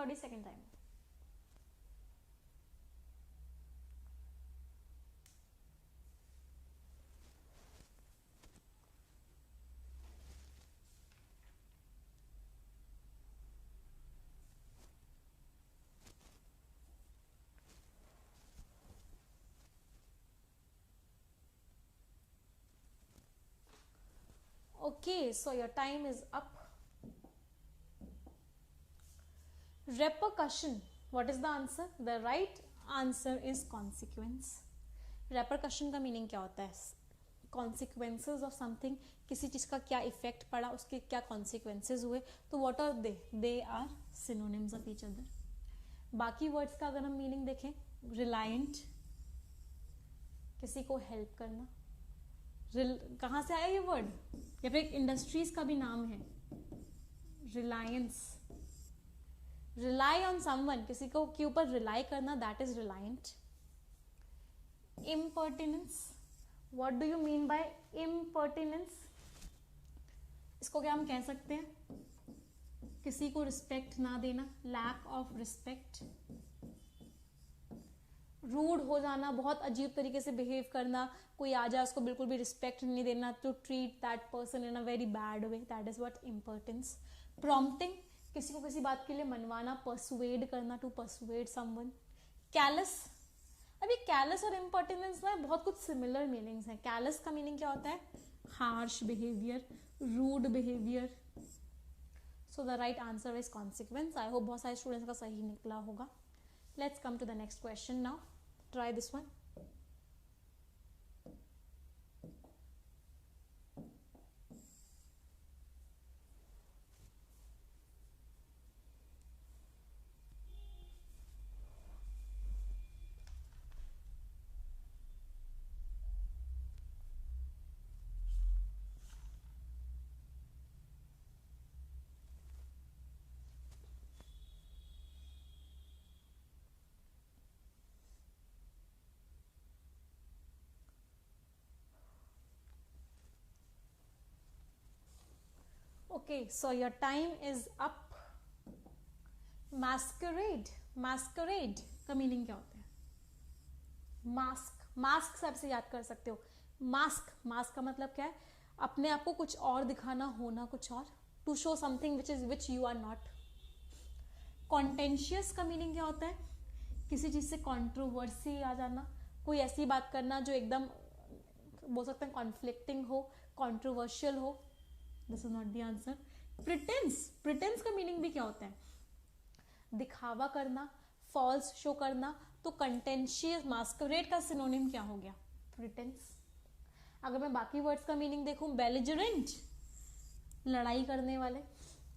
30 second time. Okay, so your time is up. Repercussion. What is the answer? The right answer is consequence. Repercussion का meaning क्या होता है? Consequences of something. किसी चीज का क्या effect पड़ा, उसके क्या consequences हुए, तो what are they? They are synonyms of each other. बाकी वर्ड्स का अगर हम मीनिंग देखें, reliant, किसी को हेल्प करना, कहाँ से आया ये वर्ड, या फिर एक इंडस्ट्रीज का भी नाम है, रिलायंस, रिलाई ऑन समवन, किसी को के ऊपर रिलाई करना, that is reliant. Impertinence, what do you mean by impertinence? इसको क्या हम कह सकते हैं? किसी को रिस्पेक्ट ना देना, लैक ऑफ रिस्पेक्ट. रूड हो जाना, बहुत अजीब तरीके से बिहेव करना, कोई आ जाए उसको बिल्कुल भी रिस्पेक्ट नहीं देना, to treat that person in a very bad way, that is what impertinence. Prompting, किसी को किसी बात के लिए मनवाना, परसुएड करना, टू परसुएड समवन. कैलस, अभी कैलस और इम्पर्टिनेंस ना बहुत कुछ सिमिलर मीनिंग्स हैं. कैलस का मीनिंग क्या होता है? Harsh behaviour, rude behaviour. So the right answer is consequence. I hope बहुत सारे स्टूडेंट्स का सही निकला होगा. Let's come to the next question now. Try this one. Okay, so your time is up. Masquerade, masquerade का meaning क्या होता है? मास्क, मास्क से आपसे याद कर सकते हो. मास्क, मास्क का मतलब क्या है? अपने आप को कुछ और दिखाना, होना कुछ और. To show something which you are not. Contentious का मीनिंग क्या होता है? किसी चीज से कॉन्ट्रोवर्सी आ जाना, कोई ऐसी बात करना जो एकदम बोल सकते हैं कॉन्फ्लिक्टिंग हो, कॉन्ट्रोवर्शियल हो. This is not the answer. Pretence, pretence का मीनिंग भी क्या होता है? दिखावा करना, फॉल्स शो करना. तो कंटेंशियस, मास्करेड का सिनोनिम क्या हो गया? प्रिटेंस. अगर मैं बाकी वर्ड्स का मीनिंग देखूं, बेलिजरेंट, लड़ाई करने वाले.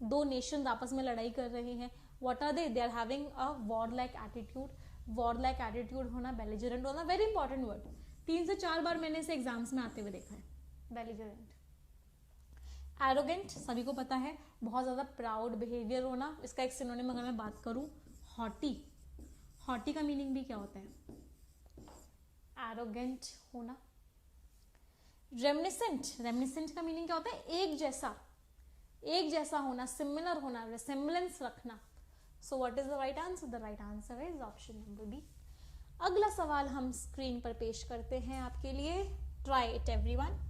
दो नेशंस आपस में लड़ाई कर रहे हैं. What are they? They are having a war like attitude. War like attitude होना, बेलिजरेंट होना, वेरी इंपॉर्टेंट वर्ड. 3 से 4 बार मैंने इसे एग्जाम्स में आते हुए देखा है. बेलिजरेंट. एरोगेंट, सभी को पता है, बहुत ज्यादा प्राउड बिहेवियर होना. इसका एक सिनोनिम अगर मैं बात करूं, हॉटी. हॉटी का मीनिंग भी क्या होता है? एरोगेंट होना. रेमिनिसेंट, रेमिनिसेंट का मीनिंग क्या होता है? एक जैसा, एक जैसा होना, सिमिलर होना, रिसेम्बलेंस रखना. So what is the right answer? The right answer is option number B. अगला सवाल हम स्क्रीन पर पेश करते हैं आपके लिए. Try it everyone.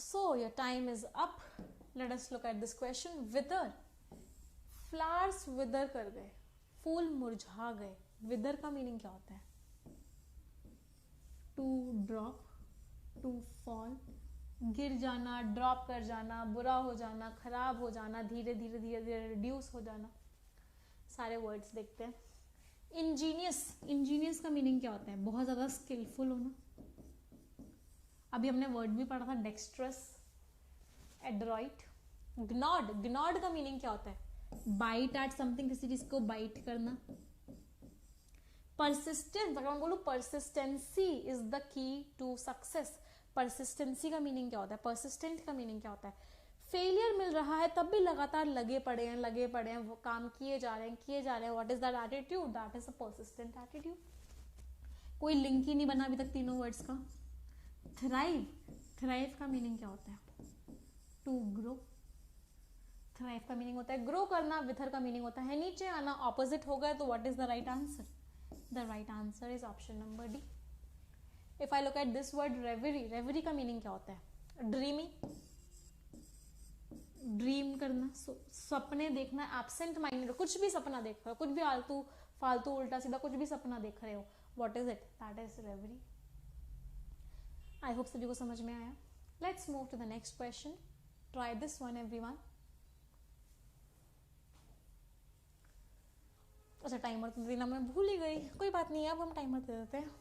So your time is up. Let us look at this question. Wither, flowers wither कर गए, फूल मुरझा गए. Wither का मीनिंग क्या होता है? To drop, to fall, गिर जाना, ड्रॉप कर जाना, बुरा हो जाना, खराब हो जाना, धीरे धीरे धीरे धीरे रिड्यूस हो जाना. सारे वर्ड्स देखते हैं. इंजीनियस, इंजीनियस का मीनिंग क्या होता है? बहुत ज्यादा स्किलफुल होना. अभी हमने वर्ड भी पढ़ा था, डेक्स्ट्रस. एड्रॉइट. ग्नॉड, ग्नॉड का मीनिंग क्या होता है? बाइट एट समथिंग, किसी चीज को बाइट करना. परसिस्टेंस, अगर मैं बोलूं persistency is the key to success, persistency का मीनिंग क्या होता है? परसिस्टेंट का मीनिंग क्या होता है? फेलियर मिल रहा है तब भी लगातार लगे पड़े हैं, वो काम किए जा रहे हैं. What is that attitude? That is a persistent attitude. कोई लिंक ही नहीं बना अभी तक तीनों वर्ड्स का. थ्राइव, थ्राइव का मीनिंग क्या होता है? To grow. थ्राइव का मीनिंग होता है ग्रो करना. विथर का मीनिंग होता है नीचे आना. ऑपोजिट हो गया तो what is the right answer? The right answer is option number D. If I look at this word reverie, reverie का मीनिंग क्या होता है? ड्रीमिंग, ड्रीम करना, सपने देखना. एब्सेंट माइंडेड, कुछ भी सपना देख रहे हो, कुछ भी फालतू फालतू उल्टा सीधा कुछ भी सपना देख रहे हो, what is it? That is reverie. I hope सभी को समझ में आया. Let's move to the next question. Try this one everyone. अच्छा, टाइमर तो देना मैं भूल ही गई. कोई बात नहीं है, अब हम टाइमर दे देते हैं.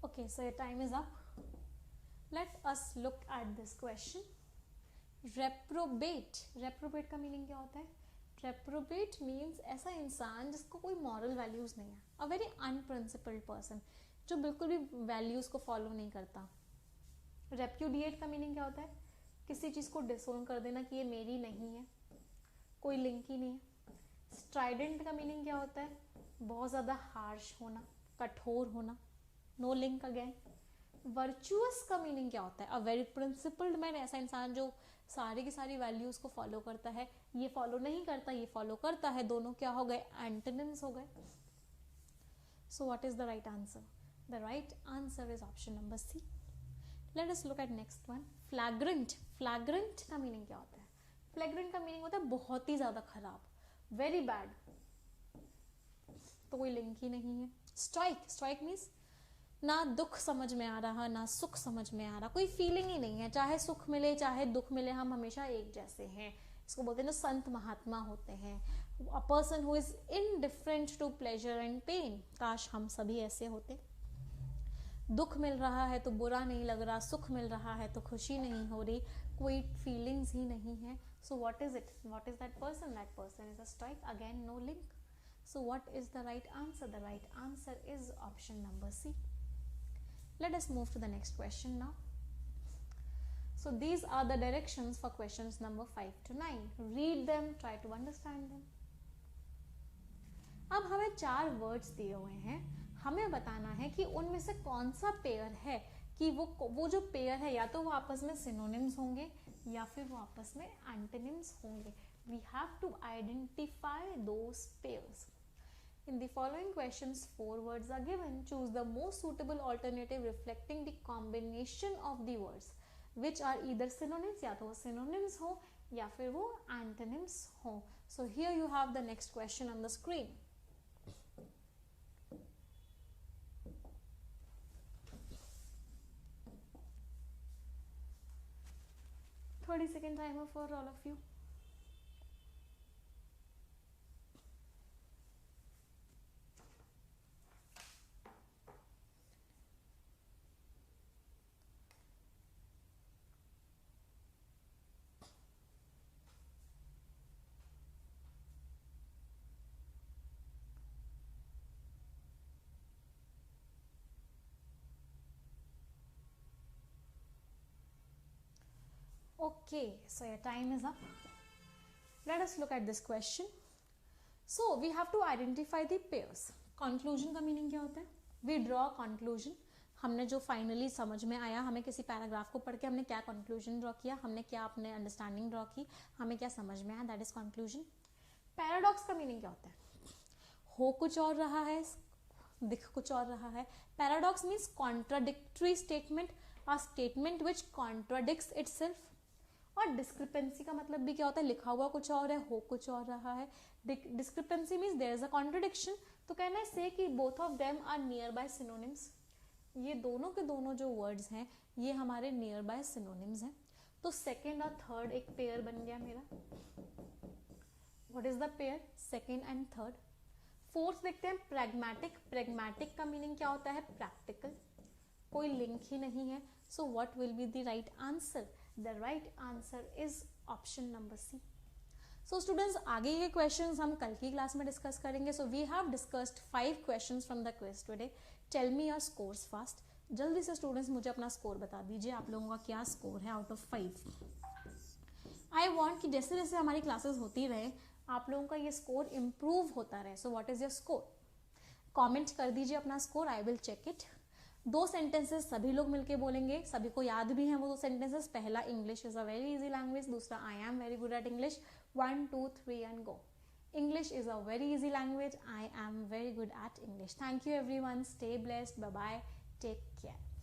Okay, so your time is up. Let us look at this question. Reprobate, reprobate का मीनिंग क्या होता है? Reprobate means ऐसा इंसान जिसको कोई मॉरल वैल्यूज नहीं है. अ वेरी अनप्रिंसिपल्ड पर्सन, जो बिल्कुल भी वैल्यूज को फॉलो नहीं करता. रेप्यूडिएट का मीनिंग क्या होता है? किसी चीज को डिसोन कर देना कि ये मेरी नहीं है, कोई लिंक ही नहीं है. स्ट्राइडेंट का मीनिंग क्या होता है? बहुत ज्यादा हार्श होना, कठोर होना. No link again. वर्चुअस का मीनिंग क्या होता है? अ वेरी प्रिंसिपल्ड मैन, ऐसा इंसान जो सारी की सारी वैल्यूज को फॉलो करता है. ये फॉलो नहीं करता, ये फॉलो करता है, दोनों क्या हो गए? एंटोनिम्स हो गए. So what is the right answer? The right answer is option number C. Let us look at next one. Flagrant, flagrant का मीनिंग क्या होता है? फ्लैग्रेंट का मीनिंग होता है बहुत ही ज्यादा खराब, वेरी बैड. तो कोई लिंक ही नहीं है. स्ट्राइक, स्ट्राइक मीन्स ना दुख समझ में आ रहा ना सुख समझ में आ रहा, कोई फीलिंग ही नहीं है. चाहे सुख मिले चाहे दुख मिले, हम हमेशा एक जैसे हैं. इसको बोलते हैं जो संत महात्मा होते हैं. A person who is indifferent to pleasure and pain. काश हम सभी ऐसे होते. दुख मिल रहा है तो बुरा नहीं लग रहा, सुख मिल रहा है तो खुशी नहीं हो रही, कोई फीलिंग्स ही नहीं है. So what is it? What is that person? That person is a strike. Again no link. So what is the right answer? The right answer is option number C. Let us move to the next question now. So these are the directions for questions number 5 to 9. Read them, try to understand them. अब हमें 4 words दिए हुए हैं. हमें बताना है कि उनमें से कौन सा पेयर है, कि वो जो पेयर है या तो वो आपस में सिनोनिम्स होंगे या फिर वो आपस में एंटोनिम्स होंगे. We have to identify those pairs. In the following questions, 4 words are given. Choose the most suitable alternative reflecting the combination of the words, which are either synonyms, या तो synonyms हो या फिर वो antonyms हो. So here you have the next question on the screen. Second timer for all of you. Okay, so your time is up. Let us look at this question. So we have to identify the pairs. Conclusion का meaning क्या होता है? We draw conclusion. हमने जो finally समझ में आया, हमें किसी पैराग्राफ को पढ़ के हमने क्या कंक्लूजन ड्रॉ किया, हमने क्या अपने अंडरस्टैंडिंग ड्रॉ की, हमें क्या समझ में आया, दैट इज कंक्लूजन. पैराडॉक्स का मीनिंग क्या होता है? हो कुछ और रहा है दिख कुछ और रहा है. Paradox means contradictory statement, a statement which contradicts itself. और डिस्क्रिपेंसी का मतलब भी क्या होता है, लिखा हुआ कुछ और है, हो कुछ और रहा है. Discrepancy means there is a contradiction. तो कैन आई से कि both of them are near by synonyms. ये दोनों के दोनों जो वर्ड्स हैं ये हमारे नियर बाय सिनोनिम्स हैं. तो सेकेंड और थर्ड एक पेयर बन गया मेरा. What is the pair, second and third. Fourth देखते हैं प्रैग्मेटिक. प्रैग्मेटिक का मीनिंग क्या होता है, प्रैक्टिकल. कोई लिंक ही नहीं है. So what will be the right answer, the right answer is option number C. So students आगे के क्वेश्चंस हम कल की क्लास में डिस्कस करेंगे. So we have discussed 5 questions from the quiz today. Tell me your scores fast. जल्दी से students मुझे अपना स्कोर बता दीजिए, आप लोगों का क्या स्कोर है आउट ऑफ 5. आई वॉन्ट कि जैसे जैसे हमारी क्लासेस होती रहे आप लोगों का ये स्कोर इम्प्रूव होता रहे. So what is your score, comment कर दीजिए अपना score, I will check it. 2 sentences सभी लोग मिलके बोलेंगे, सभी को याद भी हैं वो 2 सेंटेंसेस. पहला, English is a very easy language. दूसरा, I am very good at English. 1 2 3 and go. English is a very easy language. I am very good at English. Thank you everyone. Stay blessed. Bye bye. Take care.